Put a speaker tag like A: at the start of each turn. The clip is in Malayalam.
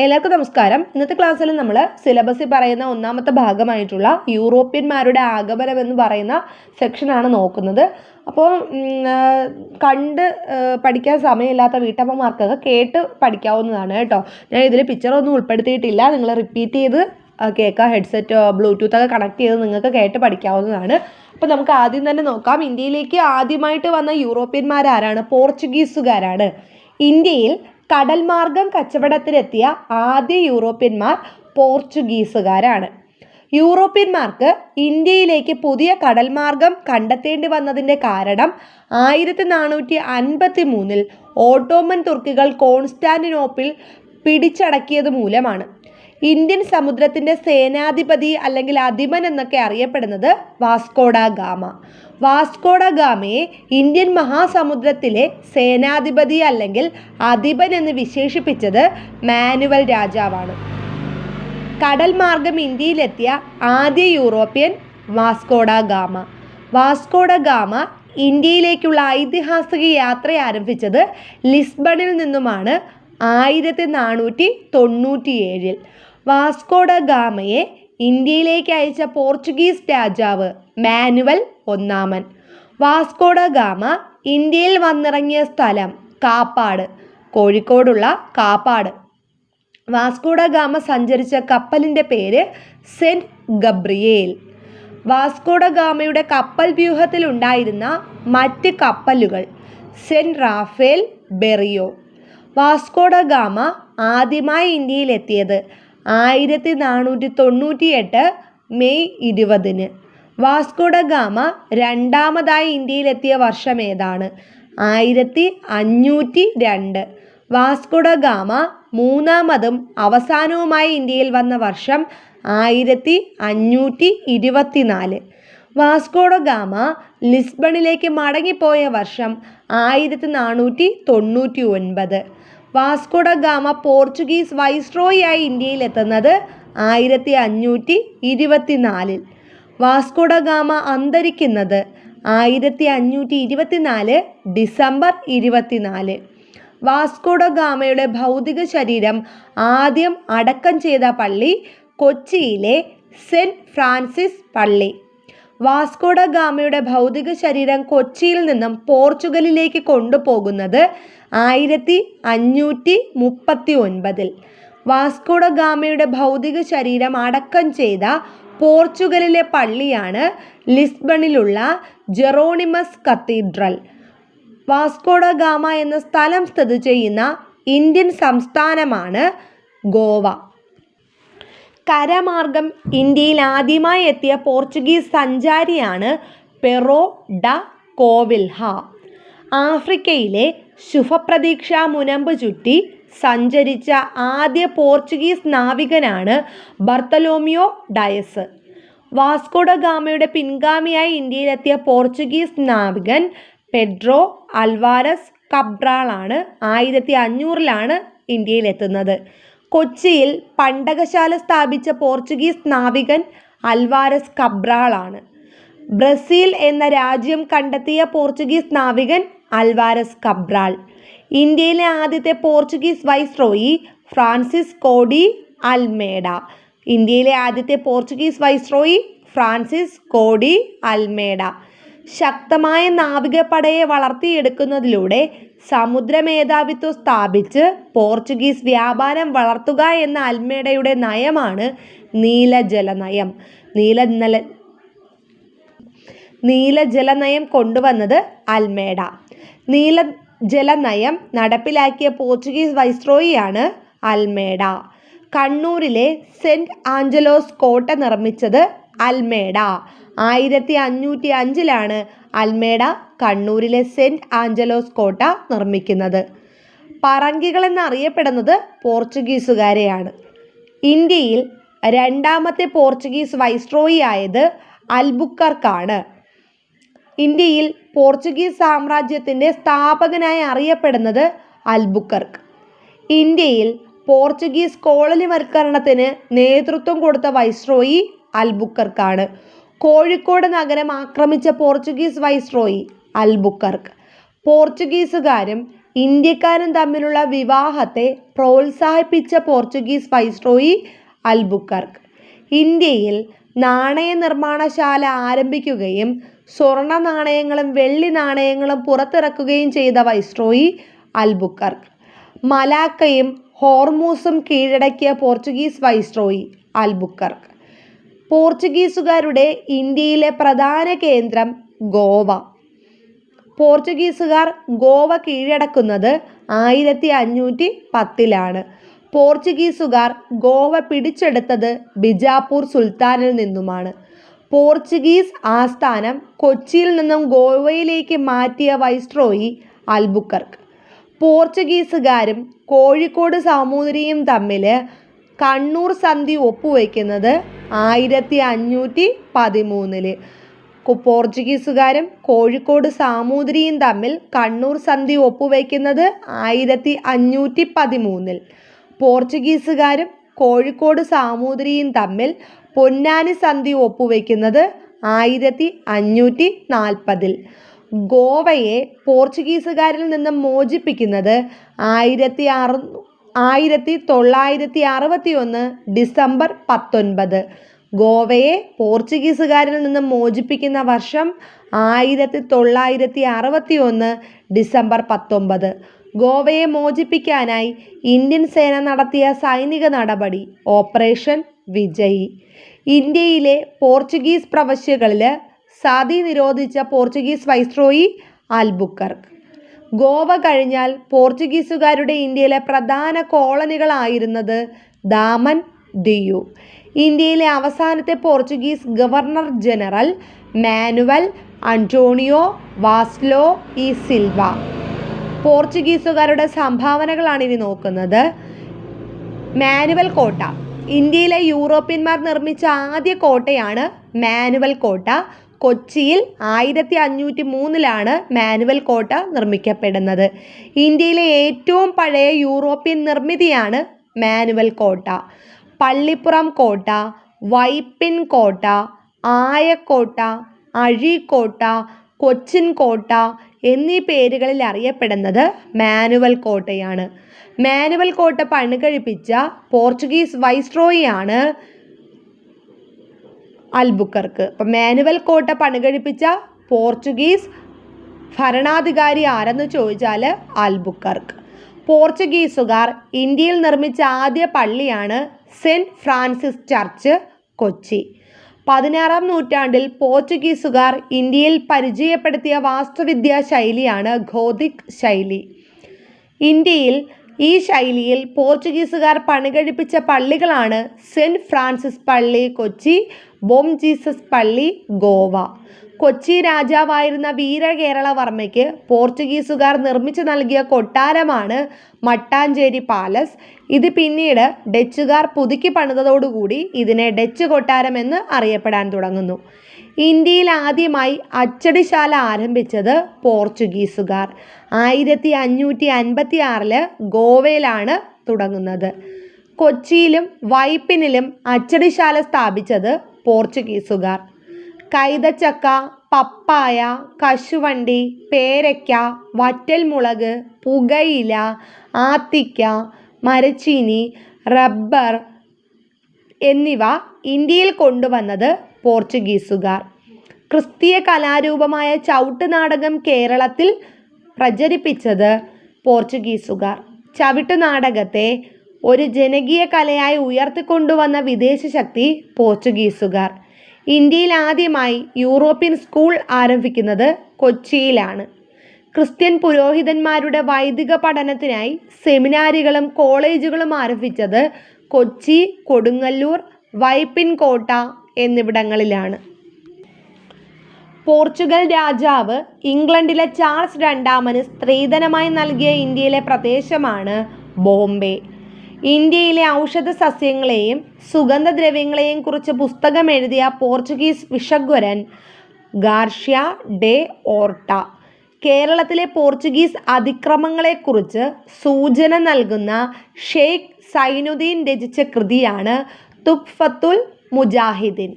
A: എല്ലാവർക്കും നമസ്കാരം. ഇന്നത്തെ ക്ലാസ്സിൽ നമ്മൾ സിലബസിൽ പറയുന്ന ഒന്നാമത്തെ ഭാഗമായിട്ടുള്ള യൂറോപ്യന്മാരുടെ ആഗമനം എന്ന് പറയുന്ന സെക്ഷനാണ് നോക്കുന്നത്. അപ്പോൾ കണ്ട് പഠിക്കാൻ സമയമില്ലാത്ത വീട്ടമ്മമാർക്കൊക്കെ കേട്ട് പഠിക്കാവുന്നതാണ് കേട്ടോ. ഞാൻ ഇതിൽ പിക്ചറൊന്നും ഉൾപ്പെടുത്തിയിട്ടില്ല. നിങ്ങൾ റിപ്പീറ്റ് ചെയ്ത് കേൾക്കുക. ഹെഡ്സെറ്റ് ബ്ലൂടൂത്തൊക്കെ കണക്ട് ചെയ്ത് നിങ്ങൾക്ക് കേട്ട് പഠിക്കാവുന്നതാണ്. അപ്പോൾ നമുക്ക് ആദ്യം തന്നെ നോക്കാം. ഇന്ത്യയിലേക്ക് ആദ്യമായിട്ട് വന്ന യൂറോപ്യന്മാരാരാണ്? പോർച്ചുഗീസുകാരാണ്. ഇന്ത്യയിൽ കടൽ മാർഗം കച്ചവടത്തിനെത്തിയ ആദ്യ യൂറോപ്യന്മാർ പോർച്ചുഗീസുകാരാണ്. യൂറോപ്യന്മാർക്ക് ഇന്ത്യയിലേക്ക് പുതിയ കടൽ മാർഗം കണ്ടെത്തേണ്ടി വന്നതിൻ്റെ കാരണം 1453 ഓട്ടോമൻ തുർക്കികൾ കോൺസ്റ്റാന്റിനോപ്പിൾ പിടിച്ചടക്കിയത് മൂലമാണ്. ഇന്ത്യൻ സമുദ്രത്തിൻ്റെ സേനാധിപതി അല്ലെങ്കിൽ അധിപൻ എന്നൊക്കെ അറിയപ്പെടുന്നത് വാസ്കോഡ ഗാമ. വാസ്കോഡ ഗാമയെ ഇന്ത്യൻ മഹാസമുദ്രത്തിലെ സേനാധിപതി അല്ലെങ്കിൽ അധിപൻ എന്ന് വിശേഷിപ്പിച്ചത് മാനുവൽ രാജാവാണ്. കടൽ മാർഗം ഇന്ത്യയിലെത്തിയ ആദ്യ European Vasco da gamma. Vasco da gamma ഇന്ത്യയിലേക്കുള്ള ഐതിഹാസിക യാത്ര ആരംഭിച്ചത് ലിസ്ബണിൽ നിന്നുമാണ് 1497. വാസ്കോഡ ഗാമയെ ഇന്ത്യയിലേക്ക് അയച്ച പോർച്ചുഗീസ് രാജാവ് മാനുവൽ ഒന്നാമൻ. വാസ്കോഡ ഗാമ ഇന്ത്യയിൽ വന്നിറങ്ങിയ സ്ഥലം കാപ്പാട്, കോഴിക്കോടുള്ള കാപ്പാട്. വാസ്കോഡ ഗാമ സഞ്ചരിച്ച കപ്പലിൻ്റെ പേര് സെൻറ്റ് ഗബ്രിയേൽ. വാസ്കോഡ ഗാമയുടെ കപ്പൽ വ്യൂഹത്തിൽ ഉണ്ടായിരുന്ന മറ്റ് കപ്പലുകൾ Saint Raphael, Berrio. Vasco da Gama ആദ്യമായി ഇന്ത്യയിലെത്തിയത് 1498 മെയ് 20. വാസ്കോഡ ഗാമ രണ്ടാമതായി ഇന്ത്യയിലെത്തിയ വർഷം ഏതാണ്? 1502. വാസ്കോഡ ഗാമ മൂന്നാമതും അവസാനവുമായി ഇന്ത്യയിൽ വന്ന വർഷം 1524. വാസ്കോഡ ഗാമ ലിസ്ബണിലേക്ക് മടങ്ങിപ്പോയ വർഷം 1499. വാസ്കോഡ ഗാമ പോർച്ചുഗീസ് വൈസ്രോയിയായി ഇന്ത്യയിലെത്തുന്നത് 1524. വാസ്കോഡ ഗാമ അന്തരിക്കുന്നത് 1524 ഡിസംബർ 24. വാസ്കോഡ ഗാമയുടെ ഭൗതിക ശരീരം ആദ്യം അടക്കം ചെയ്ത പള്ളി കൊച്ചിയിലെ സെൻറ്റ് ഫ്രാൻസിസ് പള്ളി. വാസ്കോഡ ഗാമയുടെ ഭൗതിക ശരീരം കൊച്ചിയിൽ നിന്നും പോർച്ചുഗലിലേക്ക് കൊണ്ടുപോകുന്നത് 1539. വാസ്കോഡ ഗാമയുടെ ഭൗതിക ശരീരം അടക്കം ചെയ്ത പോർച്ചുഗലിലെ പള്ളിയാണ് ലിസ്ബണിലുള്ള ജെറോണിമസ് കത്തീഡ്രൽ. വാസ്കോഡ ഗാമ എന്ന സ്ഥലം സ്ഥിതി ചെയ്യുന്ന ഇന്ത്യൻ സംസ്ഥാനമാണ് ഗോവ. കരമാർഗം ഇന്ത്യയിൽ ആദ്യമായി എത്തിയ പോർച്ചുഗീസ് സഞ്ചാരിയാണ് പെറോ ഡ കോവിൽഹ. ആഫ്രിക്കയിലെ ശുഭപ്രതീക്ഷ മുനമ്പ് ചുറ്റി സഞ്ചരിച്ച ആദ്യ പോർച്ചുഗീസ് നാവികനാണ് ബർത്തലോമിയോ ഡയസ്. വാസ്കോഡ ഗാമയുടെ പിൻഗാമിയായി ഇന്ത്യയിലെത്തിയ പോർച്ചുഗീസ് നാവികൻ പെഡ്രോ അൽവാരസ് കബ്രാളാണ്. 1500 ഇന്ത്യയിലെത്തുന്നത്. കൊച്ചിയിൽ പണ്ടകശാല സ്ഥാപിച്ച പോർച്ചുഗീസ് നാവികൻ അൽവാരസ് കബ്രാളാണ്. ബ്രസീൽ എന്ന രാജ്യം കണ്ടെത്തിയ പോർച്ചുഗീസ് നാവികൻ അൽവാരസ് കബ്രാൾ. ഇന്ത്യയിലെ ആദ്യത്തെ Portuguese viceroy Francisco de Almeida. ഇന്ത്യയിലെ ആദ്യത്തെ Portuguese viceroy Francisco de Almeida. ശക്തമായ നാവികപ്പടയെ വളർത്തിയെടുക്കുന്നതിലൂടെ സമുദ്ര മേധാവിത്വം സ്ഥാപിച്ച് പോർച്ചുഗീസ് വ്യാപാരം വളർത്തുക എന്ന അൽമേഡയുടെ നയമാണ് നീലജല നയം. നീലജല നയം കൊണ്ടുവന്നത് അൽമേഡ. നീലജല നയം നടപ്പിലാക്കിയ പോർച്ചുഗീസ് വൈസ്രോയിയാണ് അൽമേഡ. കണ്ണൂരിലെ സെൻറ്റ് ആഞ്ചലോസ് കോട്ട നിർമ്മിച്ചത് അൽമേഡ. 1505 അൽമേഡ കണ്ണൂരിലെ സെൻറ്റ് ആഞ്ചലോസ് കോട്ട നിർമ്മിക്കുന്നത്. പറങ്കികൾ എന്നറിയപ്പെടുന്നത് പോർച്ചുഗീസുകാരെയാണ്. ഇന്ത്യയിൽ രണ്ടാമത്തെ പോർച്ചുഗീസ് വൈസ്രോയി ആയത് അൽബുക്കർക്കാണ്. ഇന്ത്യയിൽ പോർച്ചുഗീസ് സാമ്രാജ്യത്തിൻ്റെ സ്ഥാപകനായി അറിയപ്പെടുന്നത് അൽബുക്കർക്ക്. ഇന്ത്യയിൽ പോർച്ചുഗീസ് കോളനിവൽക്കരണത്തിന് നേതൃത്വം കൊടുത്ത വൈസ്രോയി അൽബുക്കർക്കാണ്. കോഴിക്കോട് നഗരം ആക്രമിച്ച പോർച്ചുഗീസ് വൈസ്രോയി അൽബുക്കർക്ക്. പോർച്ചുഗീസുകാരും ഇന്ത്യക്കാരും തമ്മിലുള്ള വിവാഹത്തെ പ്രോത്സാഹിപ്പിച്ച പോർച്ചുഗീസ് വൈസ്രോയി അൽബുക്കർക്ക്. ഇന്ത്യയിൽ നാണയ നിർമ്മാണശാല ആരംഭിക്കുകയും സ്വർണ്ണ നാണയങ്ങളും വെള്ളി നാണയങ്ങളും പുറത്തിറക്കുകയും ചെയ്ത വൈസ്രോയി അൽബുക്കർക്ക്. മലാക്കയും ഹോർമൂസും കീഴടക്കിയ പോർച്ചുഗീസ് വൈസ്രോയി അൽബുക്കർക്ക്. പോർച്ചുഗീസുകാരുടെ ഇന്ത്യയിലെ പ്രധാന കേന്ദ്രം ഗോവ. പോർച്ചുഗീസുകാർ ഗോവ കീഴടക്കുന്നത് 1510-ലാണ്. പോർച്ചുഗീസുകാർ ഗോവ പിടിച്ചെടുത്തത് ബിജാപ്പൂർ സുൽത്താനിൽ നിന്നുമാണ്. പോർച്ചുഗീസ് ആസ്ഥാനം കൊച്ചിയിൽ നിന്നും ഗോവയിലേക്ക് മാറ്റിയ വൈസ്രോയി അൽബുക്കർക്ക്. പോർച്ചുഗീസുകാരും കോഴിക്കോട് സാമൂതിരിയും തമ്മിൽ കണ്ണൂർ സന്ധി ഒപ്പുവയ്ക്കുന്നത് 1513. പോർച്ചുഗീസുകാരും കോഴിക്കോട് സാമൂതിരിയും തമ്മിൽ കണ്ണൂർ സന്ധി ഒപ്പുവയ്ക്കുന്നത് 1513. പോർച്ചുഗീസുകാരും കോഴിക്കോട് സാമൂതിരിയും തമ്മിൽ പൊന്നാനി സന്ധി ഒപ്പുവയ്ക്കുന്നത് 1540. ഗോവയെ പോർച്ചുഗീസുകാരിൽ നിന്നും മോചിപ്പിക്കുന്നത് 1961 ഡിസംബർ 19. ഗോവയെ പോർച്ചുഗീസുകാരിൽ നിന്നും മോചിപ്പിക്കുന്ന വർഷം 1961 ഡിസംബർ 19. ഗോവയെ മോചിപ്പിക്കാനായി ഇന്ത്യൻ സേന നടത്തിയ സൈനിക നടപടി ഓപ്പറേഷൻ വിജയ്. ഇന്ത്യയിലെ പോർച്ചുഗീസ് പ്രവിശ്യകളിൽ സതി നിരോധിച്ച പോർച്ചുഗീസ് വൈസ്രോയി അൽബുക്കർക്ക്. ഗോവ കഴിഞ്ഞാൽ പോർച്ചുഗീസുകാരുടെ ഇന്ത്യയിലെ പ്രധാന കോളനികളായിരുന്നത് ദാമൻ, ദിയു. ഇന്ത്യയിലെ അവസാനത്തെ Portuguese governor general Manuel Antonio Vassalo e Silva. പോർച്ചുഗീസുകാരുടെ സംഭാവനകളാണ് ഇനി നോക്കുന്നത്. മാനുവൽ കോട്ട. ഇന്ത്യയിലെ യൂറോപ്യന്മാർ നിർമ്മിച്ച ആദ്യ കോട്ടയാണ് മാനുവൽ കോട്ട. കൊച്ചിയിൽ 1503-ലാണ് മാനുവൽ കോട്ട നിർമ്മിക്കപ്പെടുന്നത്. ഇന്ത്യയിലെ ഏറ്റവും പഴയ യൂറോപ്യൻ നിർമ്മിതിയാണ് മാനുവൽ കോട്ട. പള്ളിപ്പുറം കോട്ട, വൈപ്പിൻ കോട്ട, ആയക്കോട്ട, അഴീക്കോട്ട, കൊച്ചിൻ കോട്ട എന്നീ പേരുകളിൽ അറിയപ്പെടുന്നത് മാനുവൽ കോട്ടയാണ്. മാനുവൽ കോട്ട പണികഴിപ്പിച്ച പോർച്ചുഗീസ് വൈസ്രോയിയാണ് അൽബുക്കർക്ക്. അപ്പം മാനുവൽ കോട്ട പണികഴിപ്പിച്ച പോർച്ചുഗീസ് ഭരണാധികാരി ആരെന്ന് ചോദിച്ചാൽ അൽബുക്കർക്ക്. പോർച്ചുഗീസുകാർ ഇന്ത്യയിൽ നിർമ്മിച്ച ആദ്യ പള്ളിയാണ് സെൻറ്റ് ഫ്രാൻസിസ് ചർച്ച്, കൊച്ചി. 16-ാം നൂറ്റാണ്ടിൽ പോർച്ചുഗീസുകാർ ഇന്ത്യയിൽ പരിചയപ്പെടുത്തിയ വാസ്തുവിദ്യാ ശൈലിയാണ് ഗോഥിക് ശൈലി. ഇന്ത്യയിൽ ഈ ശൈലിയിൽ പോർച്ചുഗീസുകാർ പണികഴിപ്പിച്ച പള്ളികളാണ് സെൻറ്റ് ഫ്രാൻസിസ് പള്ളി, കൊച്ചി, ബോം ജീസസ് പള്ളി, ഗോവ. കൊച്ചി രാജാവായിരുന്ന വീരകേരളവർമ്മയ്ക്ക് പോർച്ചുഗീസുകാർ നിർമ്മിച്ചു നൽകിയ കൊട്ടാരമാണ് മട്ടാഞ്ചേരി പാലസ്. ഇത് പിന്നീട് ഡച്ചുകാർ പുതുക്കി പണിതതോടുകൂടി ഇതിനെ ഡച്ച് കൊട്ടാരം എന്ന് അറിയപ്പെടാൻ തുടങ്ങുന്നു. ഇന്ത്യയിൽ ആദ്യമായി അച്ചടിശാല ആരംഭിച്ചത് പോർച്ചുഗീസുകാർ. 1556 ഗോവയിലാണ് തുടങ്ങുന്നത്. കൊച്ചിയിലും വൈപ്പിനിലും അച്ചടിശാല സ്ഥാപിച്ചത് പോർച്ചുഗീസുകാർ. കൈതച്ചക്ക, പപ്പായ, കശുവണ്ടി, പേരയ്ക്ക, വറ്റൽമുളക്, പുകയില, ആത്തിക്ക, മരച്ചീനി, റബ്ബർ എന്നിവ ഇന്ത്യയിൽ കൊണ്ടുവന്നത് പോർച്ചുഗീസുകാർ. ക്രിസ്തീയ കലാരൂപമായ ചവിട്ട് നാടകം കേരളത്തിൽ പ്രചരിപ്പിച്ചത് പോർച്ചുഗീസുകാർ. ചവിട്ട് നാടകത്തെ ഒരു ജനകീയ കലയായി ഉയർത്തിക്കൊണ്ടുവന്ന വിദേശ ശക്തി പോർച്ചുഗീസുകാർ. ഇന്ത്യയിൽ ആദ്യമായി യൂറോപ്യൻ സ്കൂൾ ആരംഭിക്കുന്നത് കൊച്ചിയിലാണ്. ക്രിസ്ത്യൻ പുരോഹിതന്മാരുടെ വൈദിക പഠനത്തിനായി സെമിനാരികളും കോളേജുകളും ആരംഭിച്ചത് കൊച്ചി, കൊടുങ്ങല്ലൂർ, വൈപ്പിൻ കോട്ട എന്നിവിടങ്ങളിലാണ്. പോർച്ചുഗൽ രാജാവ് ഇംഗ്ലണ്ടിലെ ചാൾസ് രണ്ടാമന് സ്ത്രീധനമായി നൽകിയ ഇന്ത്യയിലെ പ്രദേശമാണ് ബോംബെ. ഇന്ത്യയിലെ ഔഷധ സസ്യങ്ങളെയും സുഗന്ധദ്രവ്യങ്ങളെയും കുറിച്ച് പുസ്തകം എഴുതിയ പോർച്ചുഗീസ് വിഷഗ്വരൻ ഗാർഷ്യ ഡെ ഓർട്ട കേരളത്തിലെ പോർച്ചുഗീസ് അതിക്രമങ്ങളെക്കുറിച്ച് സൂചന നൽകുന്ന ഷെയ്ഖ് സൈനുദ്ദീൻ രചിച്ച കൃതിയാണ് തുഹ്ഫത്തുൽ മുജാഹിദീൻ.